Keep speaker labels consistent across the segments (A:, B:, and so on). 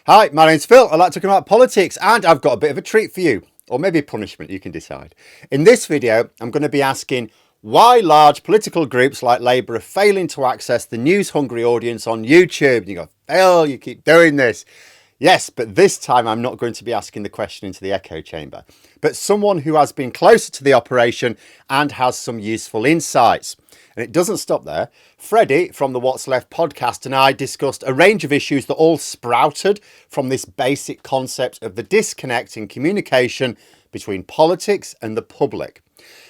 A: Hi, my name's Phil. I like talking about politics, and I've got a bit of a treat for you, or maybe punishment, you can decide. In this video, I'm going to be asking why large political groups like Labour are failing to access the news-hungry audience on YouTube. And you go, Phil, you keep doing this. Yes, but this time I'm not going to be asking the question into the echo chamber, but someone who has been closer to the operation and has some useful insights. And it doesn't stop there. Freddie from the What's Left podcast and I discussed a range of issues that all sprouted from this basic concept of the disconnect in communication between politics and the public.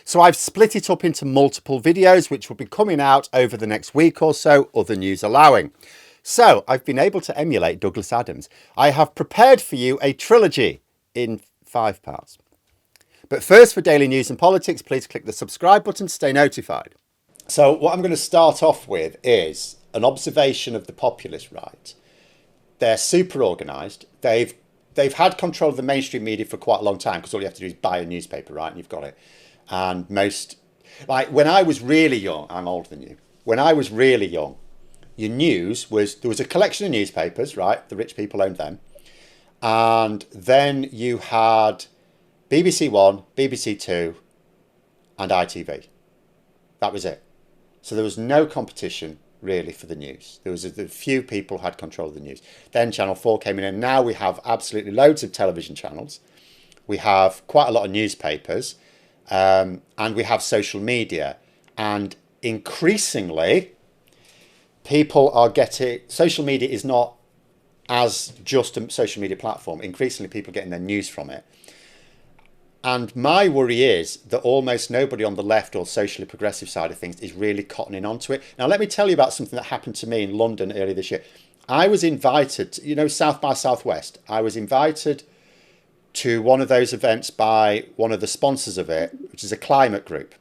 A: So I've split it up into multiple videos, which will be coming out over the next week or so, other news allowing. So I've been able to emulate Douglas Adams. I have prepared for you a trilogy in 5 parts. But first, for daily news and politics, please click the subscribe button to stay notified. So what I'm going to start off with is an observation of the populist right. They're super organised. They've had control of the mainstream media for quite a long time, because all you have to do is buy a newspaper, right? And you've got it. And most, like when I was really young, I'm older than you. When I was really young, your news was, there was a collection of newspapers, right? The rich people owned them. And then you had BBC One, BBC Two, and ITV. That was it. So there was no competition really for the news. There was a few people had control of the news. Then Channel 4 came in, and now we have absolutely loads of television channels. We have quite a lot of newspapers, and we have social media. And increasingly, people are getting... Social media is not as just a social media platform. Increasingly, people are getting their news from it. And my worry is that almost nobody on the left or socially progressive side of things is really cottoning onto it. Now, let me tell you about something that happened to me in London earlier this year. I was invited, South by Southwest. I was invited to one of those events by one of the sponsors of it, which is a climate group.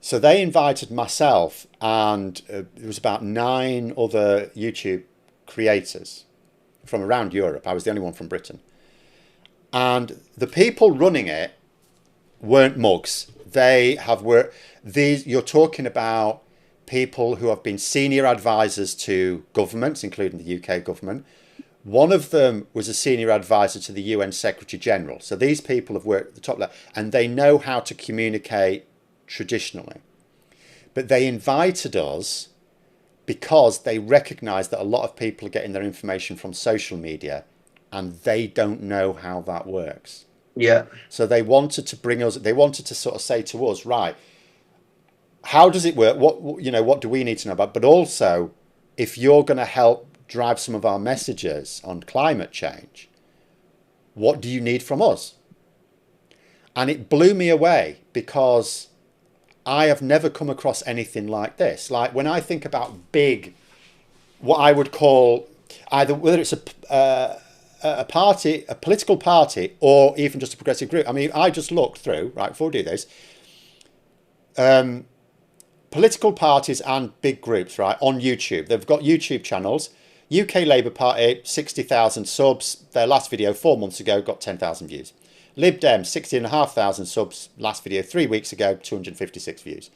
A: So they invited myself and there was about 9 other YouTube creators from around Europe. I was the only one from Britain. And the people running it weren't mugs. They have worked. You're talking about people who have been senior advisors to governments, including the UK government. One of them was a senior advisor to the UN Secretary General. So these people have worked at the top level, and they know how to communicate traditionally. But they invited us because they recognise that a lot of people are getting their information from social media, and they don't know how that works.
B: Yeah.
A: So they wanted to bring us, they wanted to sort of say to us, right, how does it work? What do we need to know about? But also, if you're going to help drive some of our messages on climate change, what do you need from us? And it blew me away, because I have never come across anything like this. Like when I think about big, what I would call either, whether it's a party, a political party, or even just a progressive group. I mean, I just looked through, right, before we do this, political parties and big groups, right, on YouTube. They've got YouTube channels. UK Labour Party, 60,000 subs. Their last video 4 months ago got 10,000 views. Lib Dem, 16,500 subs. Last video 3 weeks ago, 256 views.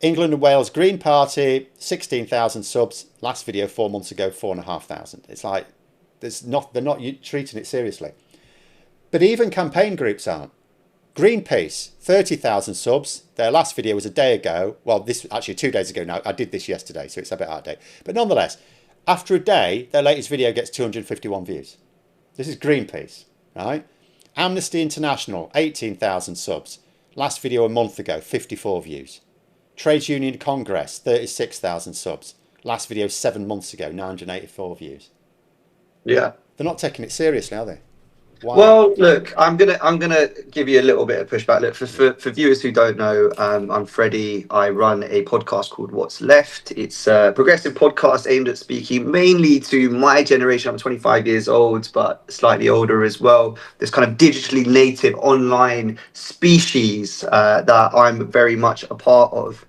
A: England and Wales Green Party, 16,000 subs. Last video 4 months ago, 4,500. It's like, they're not treating it seriously. But even campaign groups aren't. Greenpeace, 30,000 subs. Their last video was a day ago. Well, this actually 2 days ago now. I did this yesterday, so it's a bit out of date. But nonetheless, after a day, their latest video gets 251 views. This is Greenpeace, right? Amnesty International, 18,000 subs. Last video a month ago, 54 views. Trades Union Congress, 36,000 subs. Last video 7 months ago, 984 views.
B: Yeah.
A: They're not taking it seriously, are they? Why?
B: Well, look, I'm gonna give you a little bit of pushback. Look, for viewers who don't know, I'm Freddie. I run a podcast called What's Left. It's a progressive podcast aimed at speaking mainly to my generation. I'm 25 years old, but slightly older as well. This kind of digitally native online species that I'm very much a part of.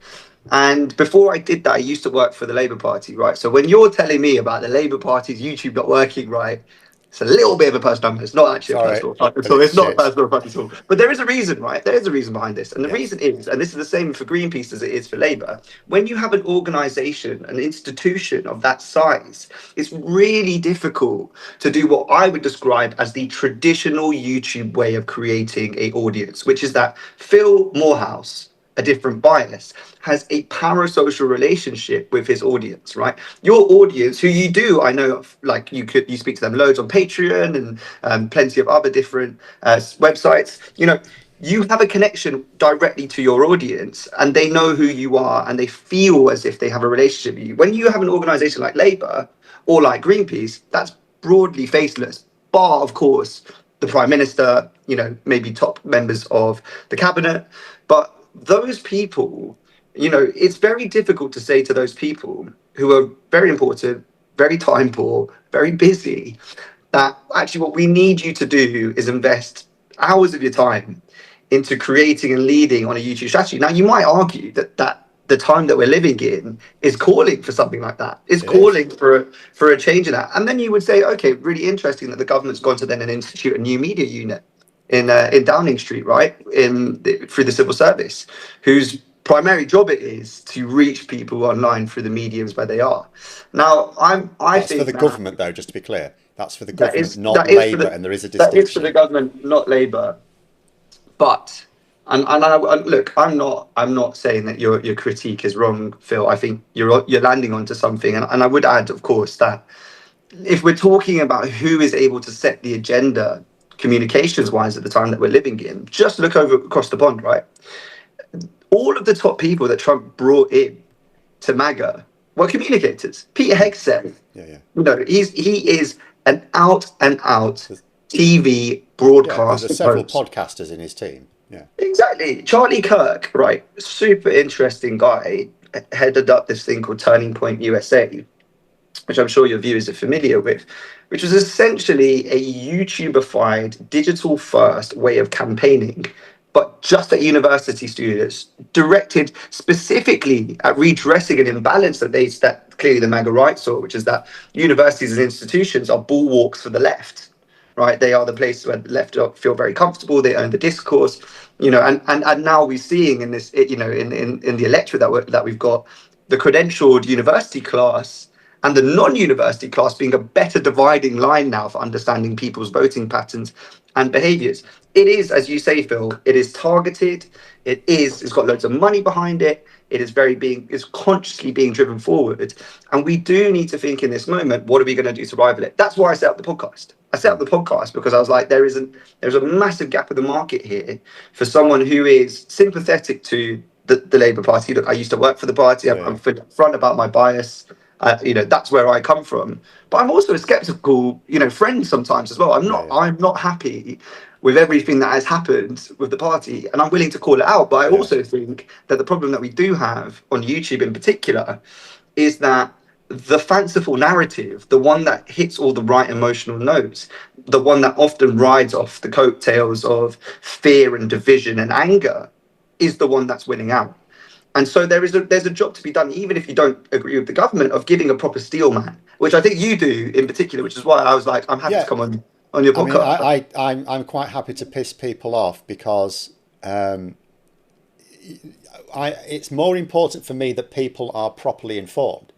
B: And before I did that, I used to work for the Labour Party, right? So when you're telling me about the Labour Party's YouTube not working right, It's a little bit of a personal affront. It's not actually a
A: Sorry,
B: personal affront at
A: but
B: all.
A: it's
B: It's not a
A: shit.
B: personal affront at all. But there is a reason, right? There is a reason behind this. And the
A: Yeah,
B: reason is, and this is the same for Greenpeace as it is for Labour, when you have an organisation, an institution of that size, it's really difficult to do what I would describe as the traditional YouTube way of creating a audience, which is that Phil Morehouse, a different bias, has a parasocial relationship with his audience, right? Your audience, who you do, I know, like you speak to them loads on Patreon and plenty of other different websites. You have a connection directly to your audience, and they know who you are, and they feel as if they have a relationship with you. When you have an organisation like Labour or like Greenpeace, that's broadly faceless, bar, of course, the Prime Minister, maybe top members of the cabinet, but those people, it's very difficult to say to those people who are very important, very time poor, very busy, that actually what we need you to do is invest hours of your time into creating and leading on a YouTube strategy. Now, you might argue that the time that we're living in is calling for something like that. It's
A: it is.
B: calling for a change in that. And then you would say, okay, really interesting that the government's gone to then and institute a new media unit in Downing Street, right, through the civil service, whose primary job it is to reach people online through the mediums where they are. Now, I
A: That's for
B: think
A: the
B: that
A: government, though, just to be clear. That's for the
B: that
A: government,
B: is
A: not
B: that is for
A: Labour,
B: the
A: and there is a
B: that is for the
A: distinction.
B: government, not Labour. But look, I'm not saying that your critique is wrong, Phil. I think you're landing onto something, and I would add, of course, that if we're talking about who is able to set the agenda communications wise at the time that we're living in, just look over across the pond, right? All of the top people that Trump brought in to MAGA were communicators. Peter Hegseth,
A: Yeah.
B: he is an out and out
A: There's,
B: TV
A: there's
B: broadcasting
A: several
B: host.
A: podcasters in his team. Yeah.
B: Exactly. Charlie Kirk, right? Super interesting guy, headed up this thing called Turning Point USA, which I'm sure your viewers are familiar with, which was essentially a YouTubified, digital first way of campaigning, but just at university students, directed specifically at redressing an imbalance that clearly the MAGA right saw, which is that universities and institutions are bulwarks for the left. Right, they are the places where the left feel very comfortable. They own the discourse, and now we're seeing in this, in the electorate that we've got the credentialed university class and the non-university class being a better dividing line now for understanding people's voting patterns and behaviors. It is, as you say, Phil, it is targeted. It's got loads of money behind it. It's consciously being driven forward. And we do need to think in this moment, what are we going to do to rival it? That's why I set up the podcast. I set up the podcast because I was like, there's a massive gap in the market here for someone who is sympathetic to the Labour Party. Look, I used to work for the party. I'm front about my bias. That's where I come from. But I'm also a skeptical, friend sometimes as well. I'm not happy with everything that has happened with the party, and I'm willing to call it out. But I also think that the problem that we do have on YouTube in particular is that the fanciful narrative, the one that hits all the right emotional notes, the one that often rides off the coattails of fear and division and anger, is the one that's winning out. And so there's a job to be done, even if you don't agree with the government, of giving a proper steel man, which I think you do in particular, which is why I was like, I'm happy to
A: Yeah.
B: come on your
A: I mean,
B: podcast.
A: I'm quite happy to piss people off because it's more important for me that people are properly informed.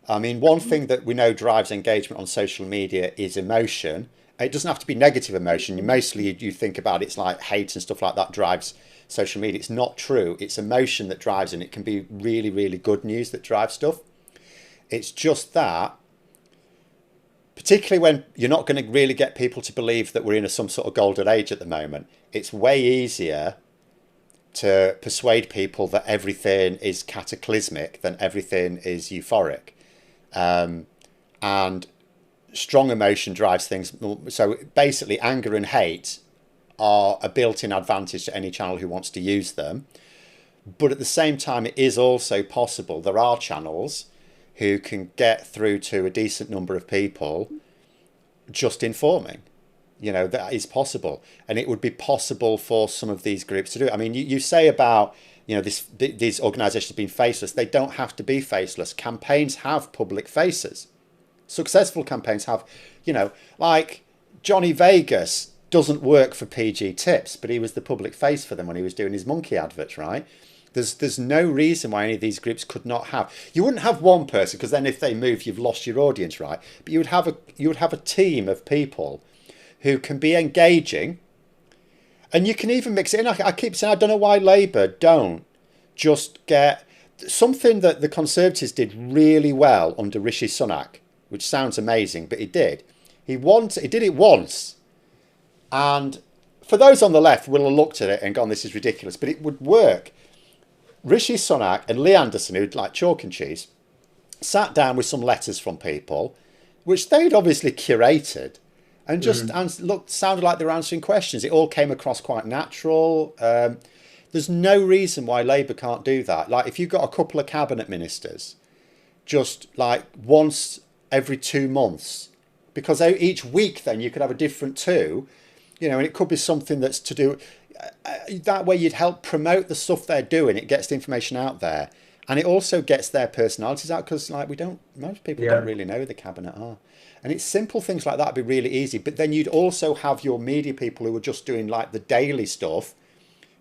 A: I mean, one thing that we know drives engagement on social media is emotion. It doesn't have to be negative emotion. You think about it's like hate and stuff like that drives social media. It's not true. It's emotion that drives, and it can be really, really good news that drives stuff. It's just that, particularly when you're not going to really get people to believe that we're in some sort of golden age at the moment, it's way easier to persuade people that everything is cataclysmic than everything is euphoric. And strong emotion drives things. So basically, anger and hate are a built-in advantage to any channel who wants to use them. But at the same time, it is also possible there are channels who can get through to a decent number of people just informing. That is possible, and it would be possible for some of these groups to do it. I mean, you say about these organisations being faceless. They don't have to be faceless. Campaigns have public faces. Successful campaigns have, like Johnny Vegas doesn't work for PG Tips, but he was the public face for them when he was doing his monkey adverts, right? There's no reason why any of these groups could not have. You wouldn't have one person, because then if they move, you've lost your audience, right? But you would have a team of people who can be engaging, and you can even mix it in. I keep saying I don't know why Labour don't just get something that the Conservatives did really well under Rishi Sunak, which sounds amazing, but he did. He did it once, and for those on the left will have looked at it and gone, "This is ridiculous," but it would work. Rishi Sunak and Lee Anderson, who'd like chalk and cheese, sat down with some letters from people, which they'd obviously curated, and just sounded like they were answering questions. It all came across quite natural. There's no reason why Labour can't do that. Like, if you've got a couple of cabinet ministers, just like once every 2 months, because each week then you could have a different two, and it could be something that's to do. That way you'd help promote the stuff they're doing. It gets the information out there, and it also gets their personalities out, because most people don't really know who the cabinet are. And it's simple things like that would be really easy. But then you'd also have your media people who are just doing like the daily stuff,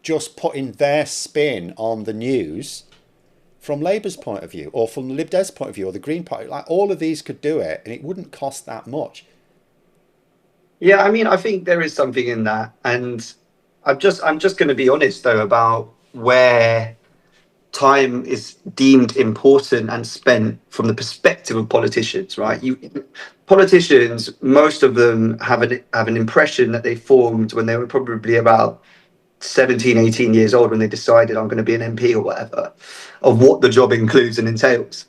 A: just putting their spin on the news from Labour's point of view, or from the Lib Dem's point of view, or the Green Party. Like, all of these could do it, and it wouldn't cost that much.
B: Yeah, I mean, I think there is something in that, and I'm just going to be honest though about where time is deemed important and spent from the perspective of politicians, right? Politicians, most of them have an impression that they formed when they were probably about 17, 18 years old, when they decided I'm going to be an MP or whatever, of what the job includes and entails.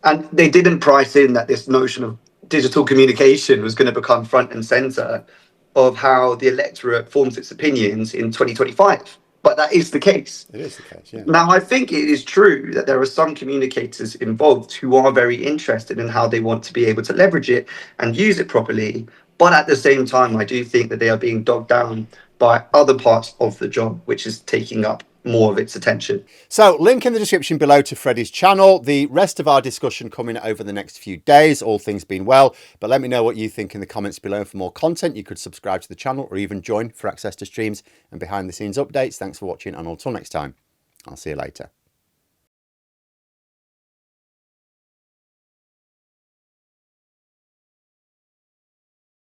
B: And they didn't price in that this notion of digital communication was going to become front and center of how the electorate forms its opinions in 2025. But that is the case.
A: It is the case, yeah.
B: Now, I think it is true that there are some communicators involved who are very interested in how they want to be able to leverage it and use it properly. But at the same time, I do think that they are being dogged down by other parts of the job, which is taking up more of its attention.
A: So, link in the description below to Freddie's channel. The rest of our discussion coming over the next few days, all things being well. But let me know what you think in the comments below. For more content, you could subscribe to the channel or even join for access to streams and behind the scenes updates. Thanks for watching, and until next time, I'll see you later.